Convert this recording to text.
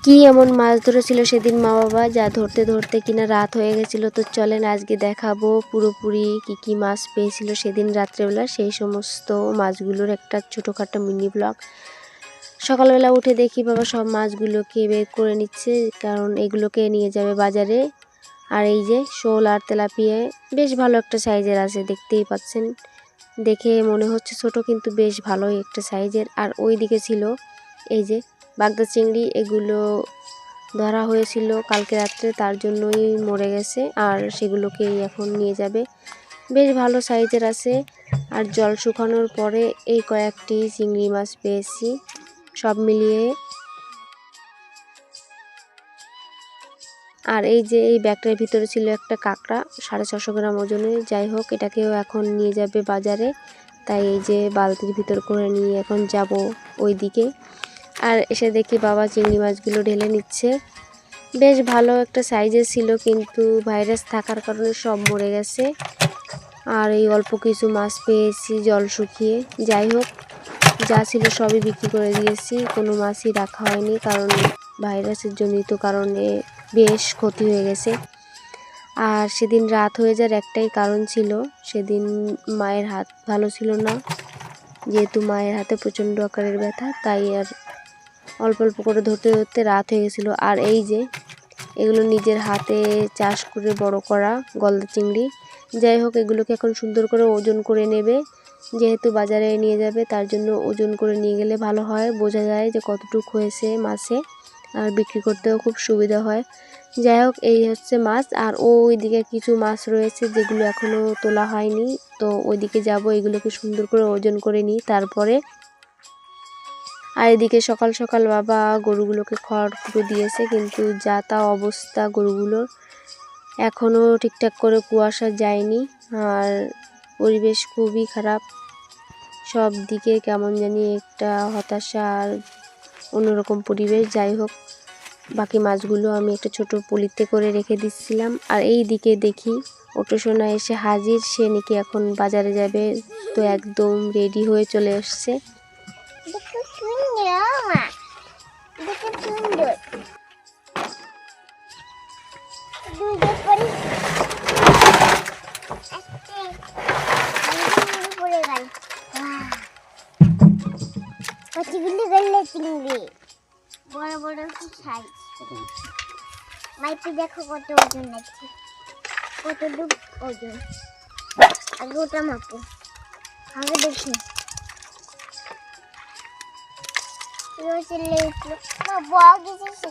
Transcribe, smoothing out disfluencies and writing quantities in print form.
কি এমন মাছ ধরেছিল সেদিন মা বাবা, যা ধরতে ধরতে কিনা রাত হয়ে গেছিল। তো চলেন আজকে দেখাবো পুরোপুরি কি কি মাছ পেয়েছিল সেদিন রাত্রেবেলা, সেই সমস্ত মাছগুলোর একটা ছোটোখাটো মিনি ব্লগ। সকালবেলা উঠে দেখি বাবা সব মাছগুলোকে বের করে নিচ্ছে, কারণ এগুলোকে নিয়ে যাবে বাজারে। আর এই যে শোল আর তেলাপিয়া বেশ ভালো একটা সাইজের আছে, দেখতেই পাচ্ছেন। দেখে মনে হচ্ছে ছোট, কিন্তু বেশ ভালোই একটা সাইজের। আর ওই দিকে ছিল এই যে বাগদা চিংড়ি, এগুলো ধরা হয়েছিল কালকে রাত্রে, তার জন্যই মরে গেছে। আর সেগুলোকেই এখন নিয়ে যাবে, বেশ ভালো সাইজের আছে। আর জল শুকানোর পরে এই কয়েকটি চিংড়ি মাছ পেয়েছি সব মিলিয়ে। আর এই যে এই ব্যাগটার ভিতরে ছিল একটা কাঁকড়া 650 গ্রাম ওজনের। যাই হোক, এটাকেও এখন নিয়ে যাবে বাজারে, তাই এই যে বালতির ভিতর করে নিয়ে এখন যাব ওই দিকে। আর এসে দেখি বাবা চিংড়ি মাছগুলো ঢেলে নিচ্ছে, বেশ ভালো একটা সাইজের ছিল, কিন্তু ভাইরাস থাকার কারণে সব মরে গেছে। আর এই অল্প কিছু মাছ পেয়েছি জল শুকিয়ে। যাই হোক, যা ছিল সবই বিক্রি করে দিয়েছি, কোনো মাছই রাখা হয়নি, কারণ ভাইরাসের জনিত কারণে বেশ ক্ষতি হয়ে গেছে। আর সেদিন রাত হয়ে যাওয়ার একটাই কারণ ছিল, সেদিন মায়ের হাত ভালো ছিল না, যেহেতু মায়ের হাতে প্রচণ্ড আকারের ব্যথা, তাই আর অল্প অল্প করে ধরতে ধরতে রাত হয়ে গেছিলো। আর এই যে এগুলো নিজের হাতে চাষ করে বড় করা গলদা চিংড়ি। যাই হোক, এগুলোকে এখন সুন্দর করে ওজন করে নেবে, যেহেতু বাজারে নিয়ে যাবে, তার জন্য ওজন করে নিয়ে গেলে ভালো হয়, বোঝা যায় যে কতটুক হয়েছে মাছে, আর বিক্রি করতেও খুব সুবিধা হয়। যাই হোক, এই হচ্ছে মাছ। আর ওই দিকে কিছু মাছ রয়েছে যেগুলো এখনও তোলা হয়নি, তো ওইদিকে যাব, এগুলোকে সুন্দর করে ওজন করে নিই তারপরে। আর এদিকে সকাল সকাল বাবা গরুগুলোকে খড় কুটো দিয়েছে, কিন্তু যা তা অবস্থা গরুগুলোর, এখনও ঠিকঠাক করে কুয়াশা যায়নি। আর পরিবেশ খুবই খারাপ, সব দিকে কেমন জানি একটা হতাশা আর অন্যরকম পরিবেশ। যাই হোক, বাকি মাছগুলো আমি একটা ছোট পলিতে করে রেখে দিচ্ছিলাম। আর এই দিকে দেখি অটোসোনা এসে হাজির, সে নাকি এখন বাজারে যাবে, তো একদম রেডি হয়ে চলে এসছে। বড় বড় সাইজ, মাইপে দেখো কত ওজন আছে, কতটুক ওজন। আগে ওটা মাপো, আগে দেখি